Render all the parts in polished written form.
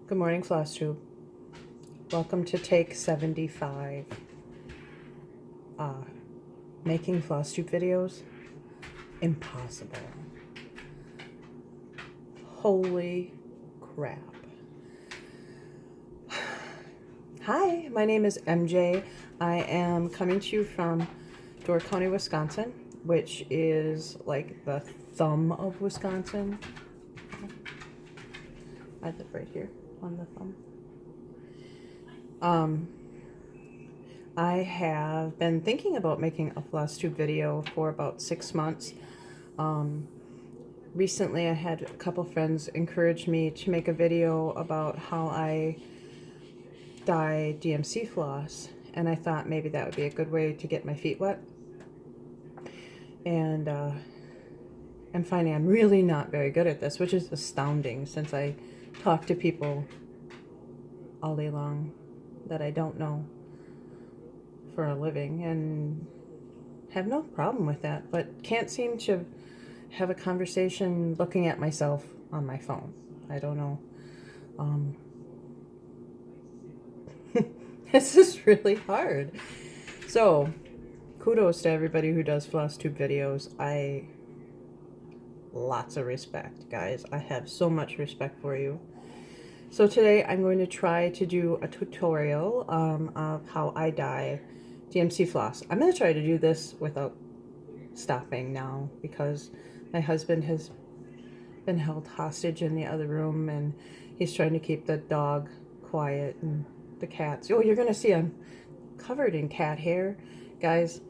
Good morning, Floss Tube. Welcome to take 75. Making Floss Tube videos? Impossible. Holy crap. Hi, my name is MJ. I am coming to you from Door County, Wisconsin, which is like the thumb of Wisconsin. I live right here on the thumb. I have been thinking about making a Floss Tube video for about 6 months. Recently I had a couple friends encourage me to make a video about how I dye DMC floss, and I thought maybe that would be a good way to get my feet wet. And I'm finding I'm really not very good at this, which is astounding since I talk to people all day long that I don't know for a living and have no problem with that, but can't seem to have a conversation looking at myself on my phone. I don't know. This is really hard. So kudos to everybody who does Floss Tube videos. Lots of respect, guys. I have so much respect for you. So today I'm going to try to do a tutorial of how I dye DMC floss. I'm going to try to do this without stopping now because my husband has been held hostage in the other room and he's trying to keep the dog quiet and the cats. Oh, you're going to see I'm covered in cat hair. Guys,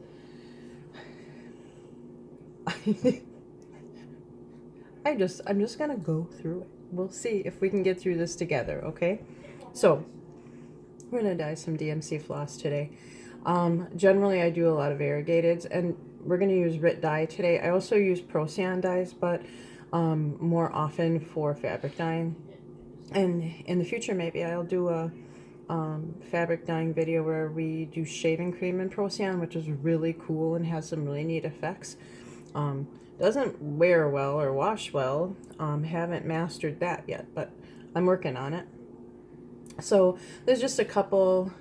I'm just going to go through it. We'll see if we can get through this together, okay? So, we're going to dye some DMC floss today. Generally, I do a lot of variegateds, and we're going to use RIT dye today. I also use Procyan dyes, but more often for fabric dyeing. And in the future, maybe I'll do a fabric dyeing video where we do shaving cream in Procyan, which is really cool and has some really neat effects. Doesn't wear well or wash well. Haven't mastered that yet, but I'm working on it. So there's just a couple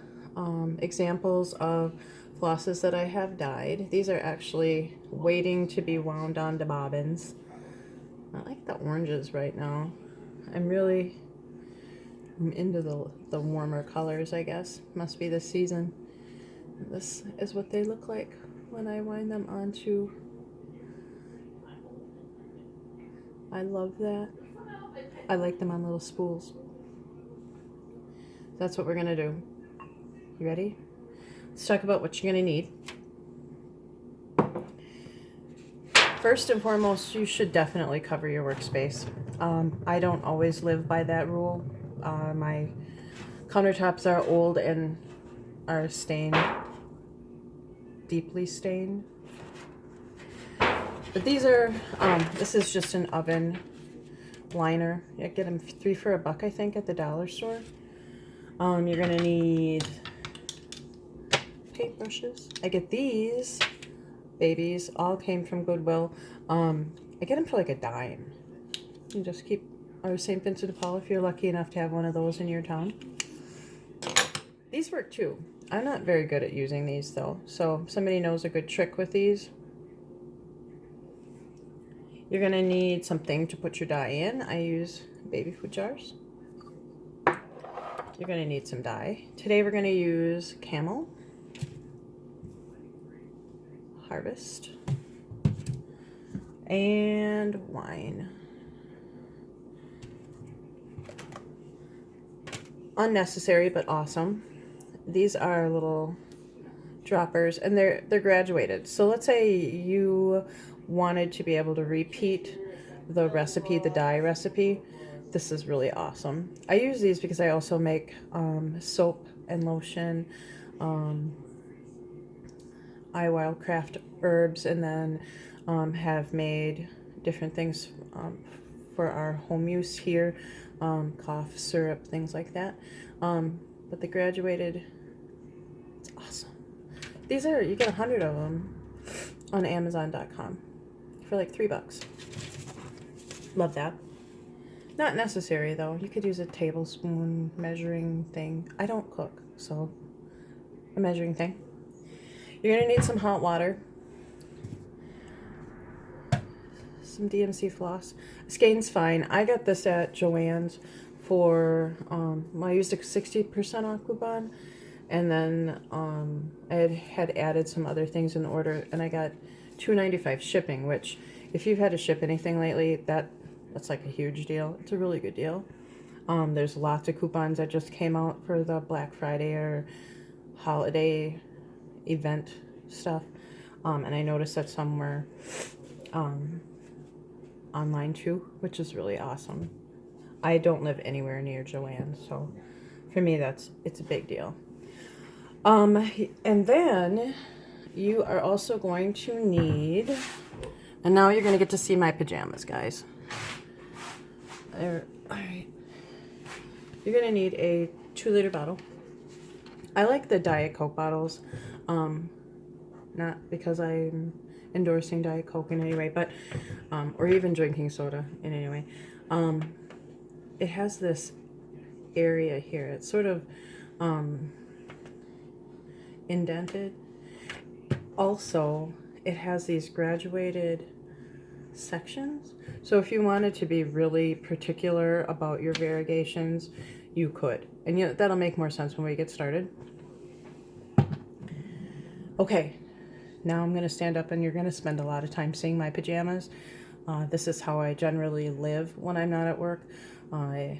examples of flosses that I have dyed. These are actually waiting to be wound onto bobbins. I like the oranges right now. I'm into the warmer colors, I guess. Must be the season. This is what they look like when I wind them onto. I love that. I like them on little spools. That's what we're gonna do. You ready? Let's talk about what you're gonna need. First and foremost, you should definitely cover your workspace. I don't always live by that rule. My countertops are old and are stained, deeply stained. But these are, this is just an oven liner. You get them 3 for $1, I think, at the dollar store. You're gonna need paintbrushes. I get these babies, all came from Goodwill. I get them for like $0.10. You just keep our St. Vincent de Paul if you're lucky enough to have one of those in your town. These work too. I'm not very good at using these though, so if somebody knows a good trick with these. You're gonna need something to put your dye in. I use baby food jars. You're gonna need some dye. Today we're gonna use Camel, Harvest, and wine. Unnecessary but awesome. These are little droppers and they're graduated. So let's say you wanted to be able to repeat the recipe, the dye recipe. This is really awesome. I use these because I also make soap and lotion, I Wildcraft herbs, and then have made different things for our home use here, cough syrup, things like that. But the graduated, it's awesome. These are, you get 100 of them on Amazon.com for like $3. Love that. Not necessary though. You could use a tablespoon measuring thing. I don't cook, so a measuring thing. You're gonna need some hot water, some DMC floss. Skeins fine. I got this at Joann's for I used a 60% off coupon, and then I had added some other things in the order, and I got $2.95 shipping, which if you've had to ship anything lately, that's like a huge deal. It's a really good deal. There's lots of coupons that just came out for the Black Friday or holiday event stuff, and I noticed that some were online too, which is really awesome. I don't live anywhere near Joann's, so for me it's a big deal. And then you are also going to need, and now you're going to get to see my pajamas, guys. There, all right. You're going to need a 2-liter bottle. I like the Diet Coke bottles, not because I'm endorsing Diet Coke in any way, but or even drinking soda in any way. It has this area here. It's sort of indented. Also, it has these graduated sections. So if you wanted to be really particular about your variegations, you could. And that'll make more sense when we get started. Okay, now I'm going to stand up and you're going to spend a lot of time seeing my pajamas. This is how I generally live when I'm not at work. I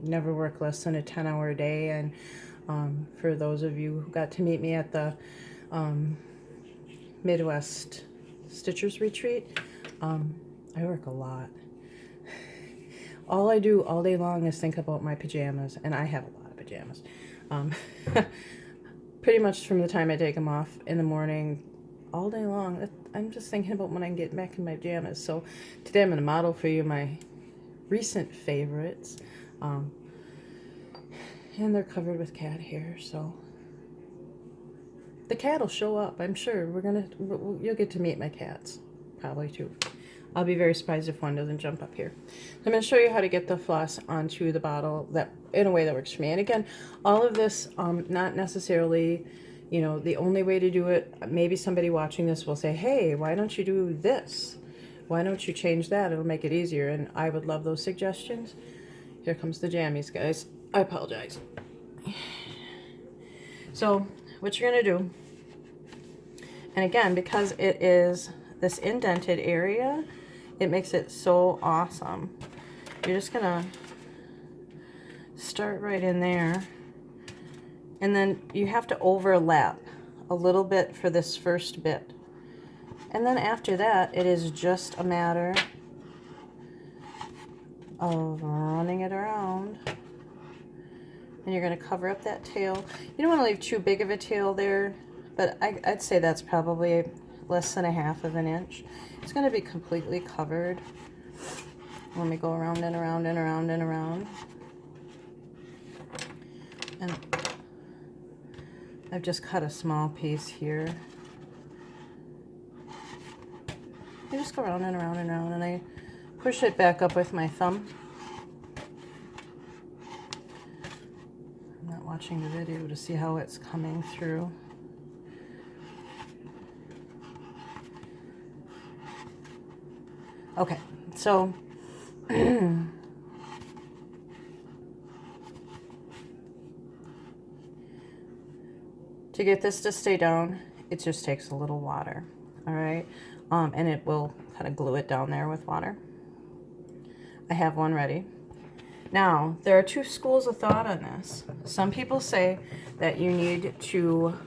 never work less than a 10-hour day, and for those of you who got to meet me at the Midwest Stitchers Retreat, I work a lot. All I do all day long is think about my pajamas, and I have a lot of pajamas. Pretty much from the time I take them off in the morning, all day long, I'm just thinking about when I can get back in my pajamas. So today I'm going to model for you my recent favorites. And they're covered with cat hair, so the cat will show up, I'm sure. You'll get to meet my cats, probably too. I'll be very surprised if one doesn't jump up here. I'm going to show you how to get the floss onto the bottle in a way that works for me. And again, all of this, not necessarily, the only way to do it. Maybe somebody watching this will say, hey, why don't you do this? Why don't you change that? It'll make it easier. And I would love those suggestions. Here comes the jammies, guys. I apologize. So what you're going to do, and again, because it is this indented area, it makes it so awesome. You're just going to start right in there. And then you have to overlap a little bit for this first bit. And then after that, it is just a matter of running it around. And you're going to cover up that tail. You don't want to leave too big of a tail there, but I'd say that's probably less than 1/2 inch. It's going to be completely covered. Let me go around and around and around and around. And I've just cut a small piece here. I just go around and around and around, and I push it back up with my thumb. I'm not watching the video to see how it's coming through. Okay, so to get this to stay down, it just takes a little water, all right? And it will kind of glue it down there with water. I have one ready. Now, there are two schools of thought on this. Some people say that you need to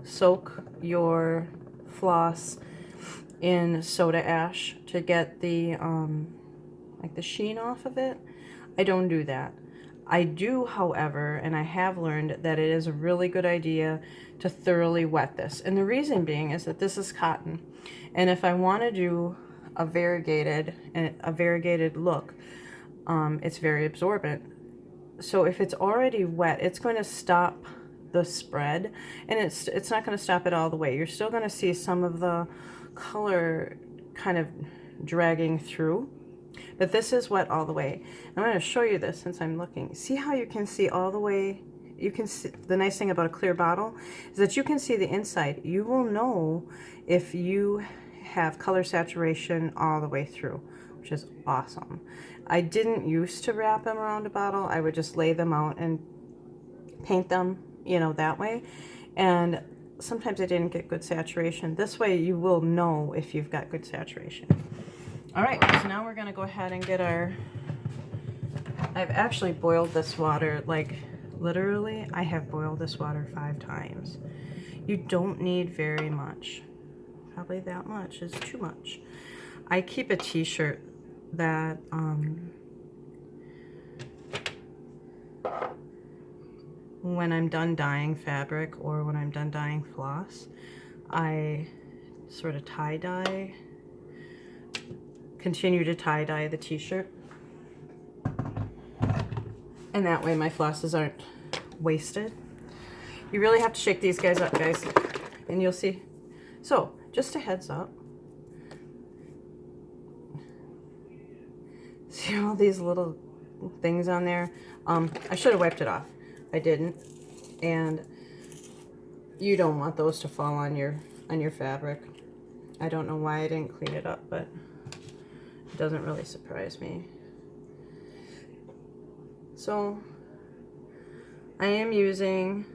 soak your floss in soda ash to get the like the sheen off of it. I don't do that. I do, however, and I have learned that it is a really good idea to thoroughly wet this. And the reason being is that this is cotton. And if I want to do a variegated look, it's very absorbent. So if it's already wet, it's going to stop the spread, and it's not going to stop it all the way. You're still going to see some of the color kind of dragging through. But this is wet all the way. I'm going to show you this since I'm looking. See how you can see all the way? You can see, the nice thing about a clear bottle is that you can see the inside. You will know if you have color saturation all the way through, which is awesome. I didn't used to wrap them around a bottle. I would just lay them out and paint them, you know, that way. And sometimes I didn't get good saturation. This way you will know if you've got good saturation. All right, so now we're gonna go ahead and get our, I've actually boiled this water, like literally I have boiled this water 5 times. You don't need very much. Probably that much is too much. I keep a t-shirt that when I'm done dyeing fabric or when I'm done dyeing floss, I sort of tie-dye, continue to tie-dye the t-shirt. And that way my flosses aren't wasted. You really have to shake these guys up, guys, and you'll see. So, just a heads up. See all these little things on there? I should have wiped it off. I didn't. And you don't want those to fall on your fabric. I don't know why I didn't clean it up, but it doesn't really surprise me. So I am using,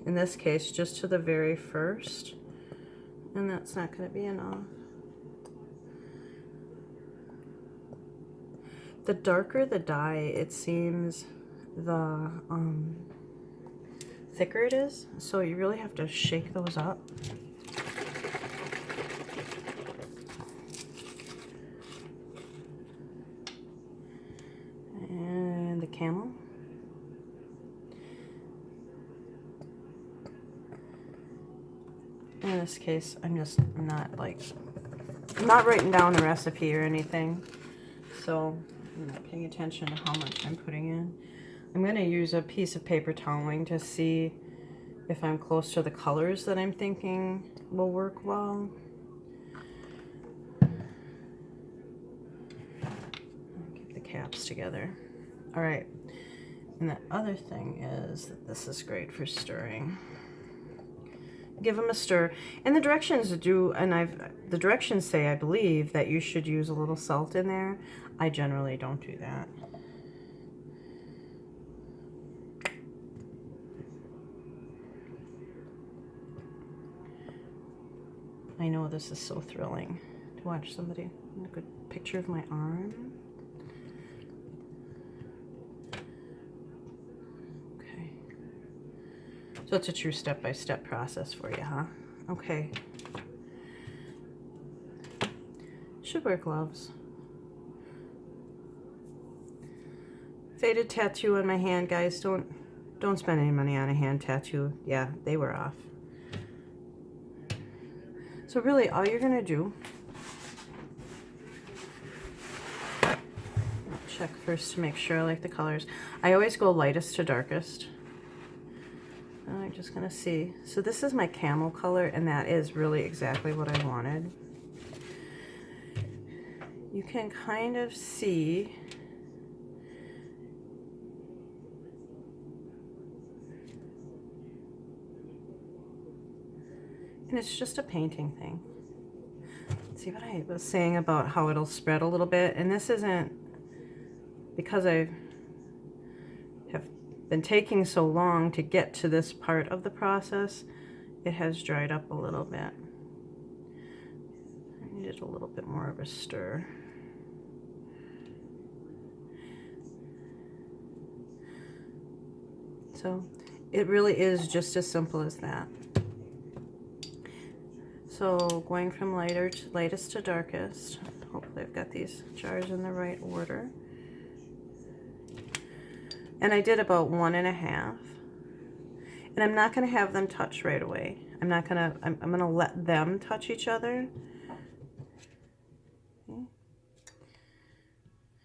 in this case, just to the very first, and that's not going to be enough. The darker the dye, it seems, the thicker it is, so you really have to shake those up. And the camel. In this case, I'm not writing down a recipe or anything, so I'm not paying attention to how much I'm putting in. I'm going to use a piece of paper toweling to see if I'm close to the colors that I'm thinking will work well. Keep the caps together. All right, and the other thing is that this is great for stirring. Give them a stir, and the directions do, and the directions say, I believe, that you should use a little salt in there. I generally don't do that. I know this is so thrilling to watch somebody. A good picture of my arm. Okay. So it's a true step-by-step process for you, huh? Okay. Should wear gloves. Faded tattoo on my hand, guys. Don't spend any money on a hand tattoo. Yeah, they were off. So really, all you're gonna do, check first to make sure I like the colors. I always go lightest to darkest. And I'm just gonna see. So this is my camel color, and that is really exactly what I wanted. You can kind of see and it's just a painting thing. See what I was saying about how it'll spread a little bit, and this isn't because I have been taking so long to get to this part of the process. It has dried up a little bit. I needed a little bit more of a stir. So it really is just as simple as that. So going from lightest to darkest. Hopefully I've got these jars in the right order. And I did about 1.5. And I'm not going to have them touch right away. I'm going to let them touch each other. Okay.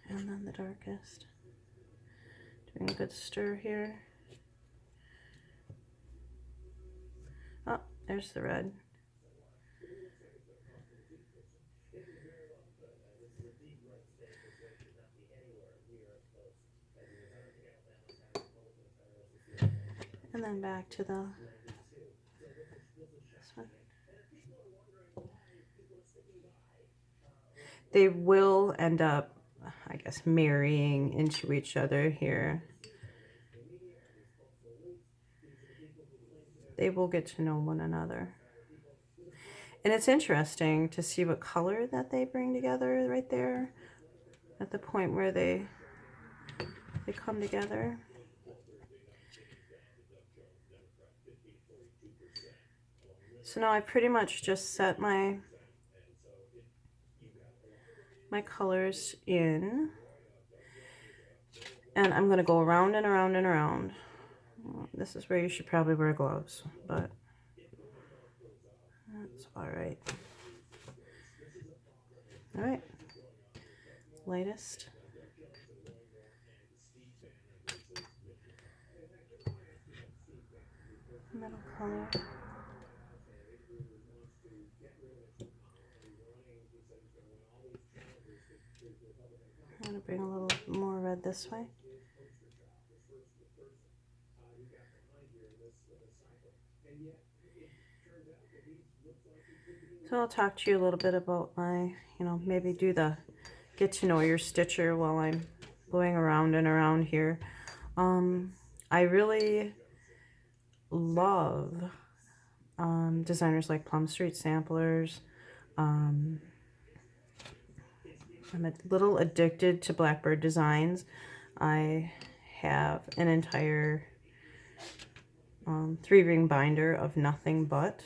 And then the darkest. Doing a good stir here. Oh, there's the red. And then back to this one. They will end up, I guess, marrying into each other here. They will get to know one another. And it's interesting to see what color that they bring together right there at the point where they come together. So now I pretty much just set my colors in, and I'm going to go around and around and around. This is where you should probably wear gloves, but that's all right. All right, lightest. Middle color. I'm going to bring a little more red this way. So I'll talk to you a little bit about my, maybe do the get to know your stitcher while I'm going around and around here. I really love designers like Plum Street Samplers. I'm a little addicted to Blackbird Designs. I have an entire 3-ring binder of nothing but.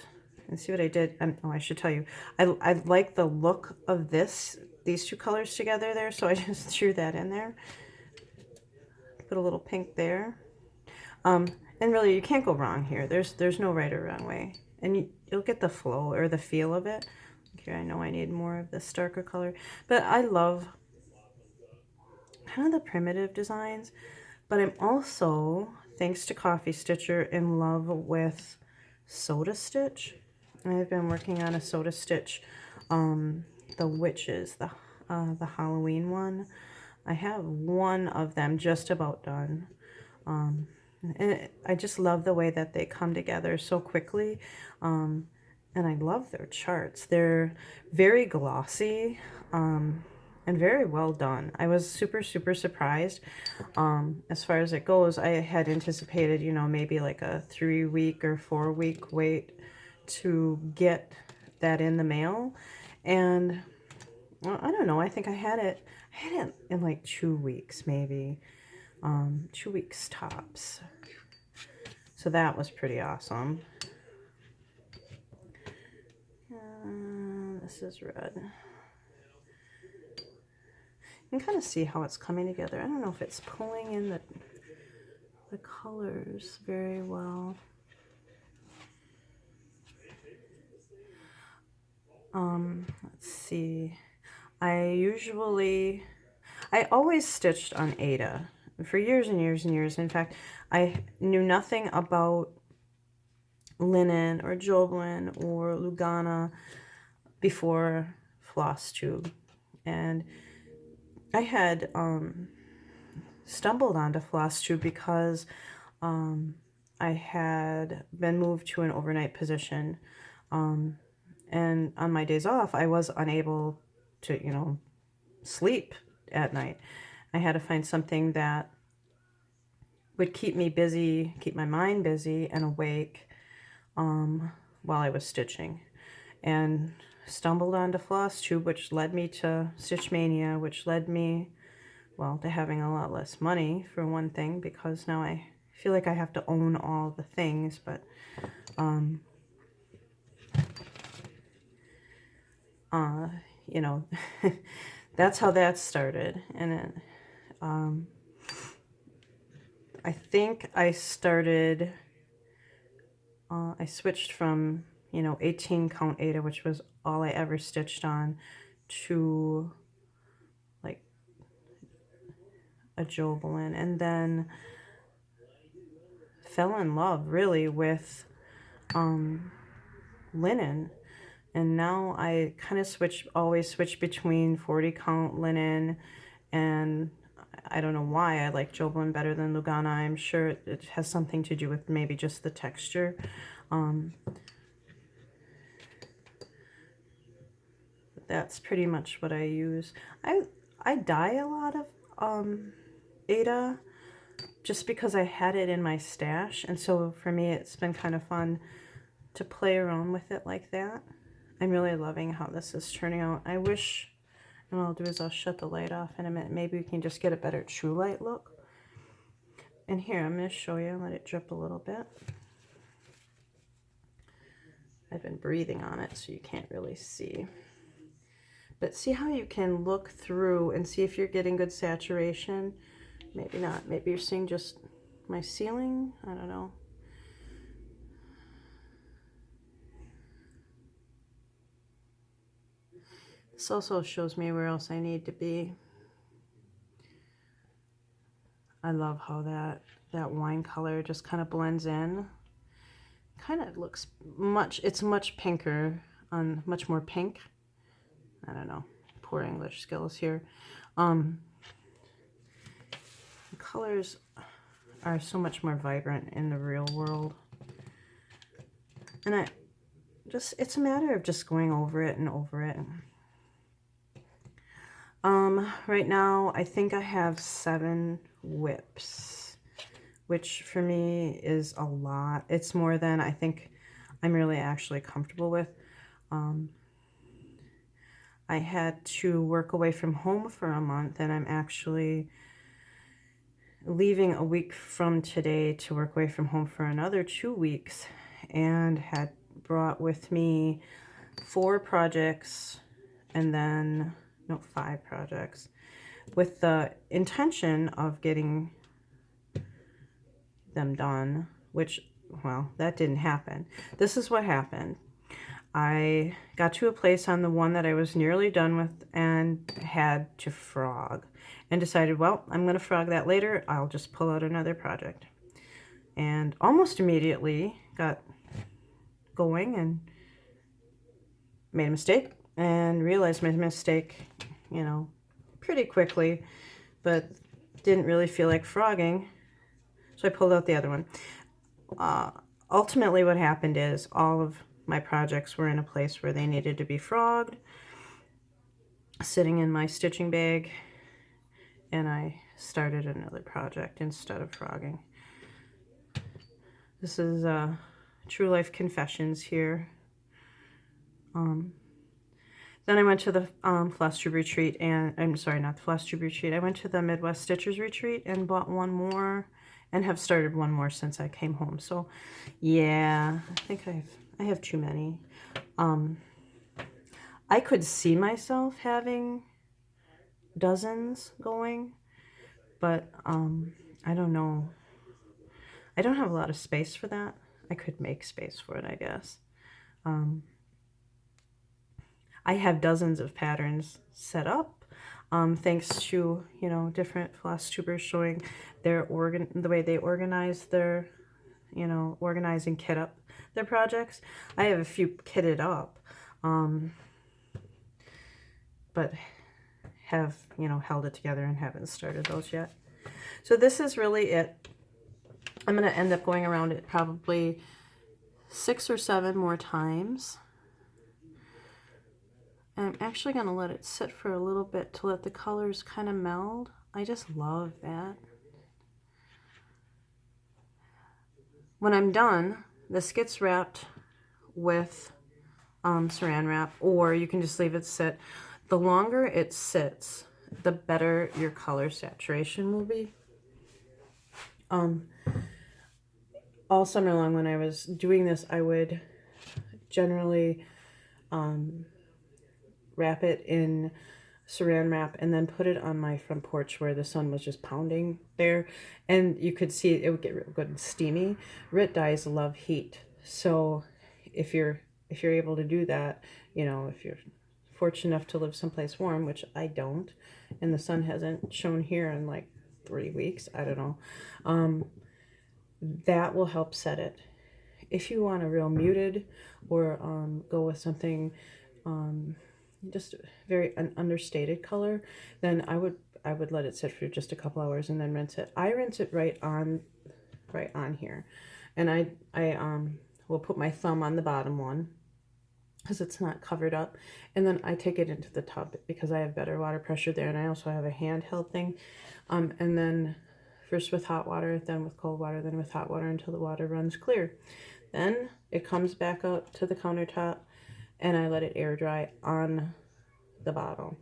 And see what I did? Oh, I should tell you. I like the look of these two colors together there, so I just threw that in there. Put a little pink there. And really, you can't go wrong here. There's no right or wrong way. And you'll get the flow or the feel of it. Here, I know I need more of this darker color. But I love kind of the primitive designs. But I'm also, thanks to Coffee Stitcher, in love with Soda Stitch. I've been working on a Soda Stitch, the Witches, the Halloween one. I have one of them just about done. And I just love the way that they come together so quickly. And I love their charts. They're very glossy and very well done. I was super, super surprised. As far as it goes, I had anticipated, maybe like a 3-week or 4-week wait to get that in the mail. And well, I don't know, I think I had it in like 2 weeks, maybe 2 weeks tops. So that was pretty awesome. This is red. You can kind of see how it's coming together. I don't know if it's pulling in the colors very well. Let's see. I always stitched on Aida for years and years and years. In fact, I knew nothing about linen or Joblin or Lugana before Floss Tube. And I had stumbled onto Floss Tube because I had been moved to an overnight position. And on my days off, I was unable to, sleep at night. I had to find something that would keep me busy, keep my mind busy and awake while I was stitching. And stumbled onto Floss Tube, which led me to Stitch Mania, which led me, well, to having a lot less money, for one thing, because now I feel like I have to own all the things, but that's how that started. And then I think I started, I switched from, 18 count Aida, which was all I ever stitched on, to like a Joblin, and then fell in love really with linen. And now I kind of always switch between 40 count linen and I don't know why I like Joblin better than Lugana. I'm sure it has something to do with maybe just the texture. That's pretty much what I use. I dye a lot of Ada just because I had it in my stash, and so for me it's been kind of fun to play around with it like that. I'm really loving how this is turning out. I wish, and what I'll do is I'll shut the light off in a minute. Maybe we can just get a better true light look. And here, I'm going to show you, let it drip a little bit. I've been breathing on it so you can't really see. But see how you can look through and see if you're getting good saturation? Maybe not. Maybe you're seeing just my ceiling. I don't know. This also shows me where else I need to be. I love how that wine color just kind of blends in. Kind of looks it's much pinker, much more pink. I don't know, poor English skills here. The colors are so much more vibrant in the real world. And it's a matter of just going over it and over it. Right now, I think I have 7 whips, which for me is a lot. It's more than I think I'm really actually comfortable with. I had to work away from home for a month, and I'm actually leaving a week from today to work away from home for another 2 weeks, and had brought with me 4 projects and then, no, 5 projects, with the intention of getting them done, which, well, that didn't happen. This is what happened. I got to a place on the one that I was nearly done with and had to frog, and decided, well, I'm going to frog that later. I'll just pull out another project. And almost immediately got going and made a mistake, and realized my mistake, you know, pretty quickly, but didn't really feel like frogging, so I pulled out the other one. Ultimately what happened is all of my projects were in a place where they needed to be frogged, sitting in my stitching bag, and I started another project instead of frogging. This is True Life Confessions here. Then I went to the Floss Tube retreat, and I'm sorry, not the Floss Tube retreat. I went to the Midwest Stitchers retreat and bought one more, and have started one more since I came home. So, yeah, I think I have too many. I could see myself having dozens going, but I don't know. I don't have a lot of space for that. I could make space for it, I guess. I have dozens of patterns set up, thanks to, you know, different floss tubers showing the way they organize their, you know, organize and kit up their projects. I have a few kitted up, but have, you know, held it together and haven't started those yet. So this is really it. I'm going to end up going around it probably 6 or 7 more times. And I'm actually going to let it sit for a little bit to let the colors kind of meld. I just love that. When I'm done, this gets wrapped with saran wrap, or you can just leave it sit. The longer it sits, the better your color saturation will be. All summer long when I was doing this, I would generally wrap it in saran wrap and then put it on my front porch where the sun was just pounding there, and you could see it would get real good and steamy. Rit dyes love heat, so if you're able to do that, you know, if you're fortunate enough to live someplace warm, which I don't, and the sun hasn't shone here in like 3 weeks, I don't know, that will help set it. If you want a real muted, or go with something just very an understated color, then I would let it sit for just a couple hours and then rinse it. I rinse it right on here. And I will put my thumb on the bottom one because it's not covered up. And then I take it into the tub because I have better water pressure there. And I also have a handheld thing. And then first with hot water, then with cold water, then with hot water until the water runs clear. Then it comes back up to the countertop and I let it air dry on the bottle.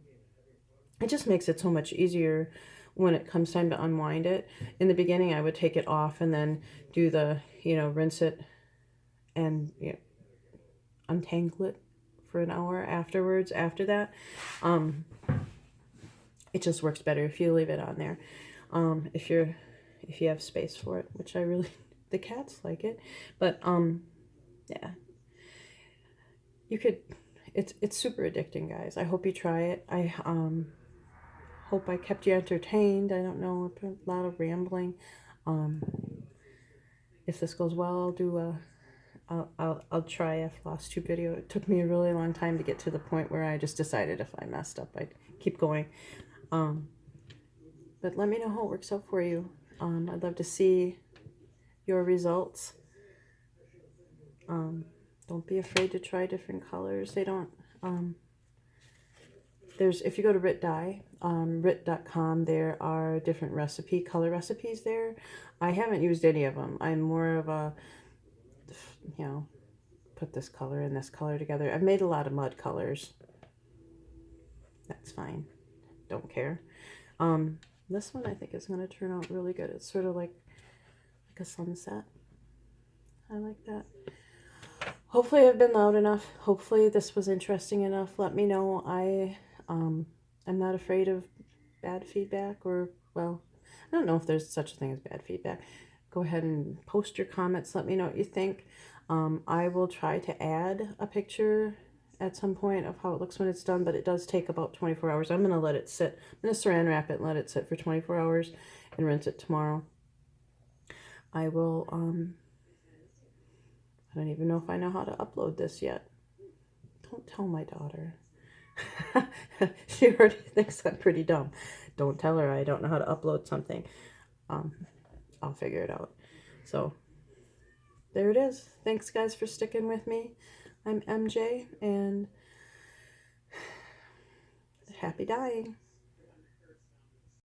It just makes it so much easier when it comes time to unwind it. In the beginning, I would take it off and then do the, rinse it and untangle it for an hour afterwards. After that, it just works better if you leave it on there. If you have space for it, which the cats like it, but yeah, you could. It's super addicting, guys. I hope you try it. I hope I kept you entertained. I don't know, a lot of rambling. If this goes well, I'll do I'll try a Floss Tube video. It took me a really long time to get to the point where I just decided if I messed up, I'd keep going. But let me know how it works out for you. I'd love to see your results. Don't be afraid to try different colors. They don't, if you go to rit.com, there are different color recipes there. I haven't used any of them. I'm more of a, put this color and this color together. I've made a lot of mud colors. That's fine. Don't care. This one I think is going to turn out really good. It's sort of like a sunset. I like that. Hopefully I've been loud enough. Hopefully this was interesting enough. Let me know. I'm not afraid of bad feedback, or, well, I don't know if there's such a thing as bad feedback. Go ahead and post your comments. Let me know what you think. I will try to add a picture at some point of how it looks when it's done, but it does take about 24 hours. I'm going to let it sit. I'm going to saran wrap it and let it sit for 24 hours and rinse it tomorrow. I will, I don't even know if I know how to upload this yet. Don't tell my daughter. She already thinks I'm pretty dumb. Don't tell her I don't know how to upload something. I'll figure it out. So, there it is. Thanks, guys, for sticking with me. I'm MJ, and happy dyeing.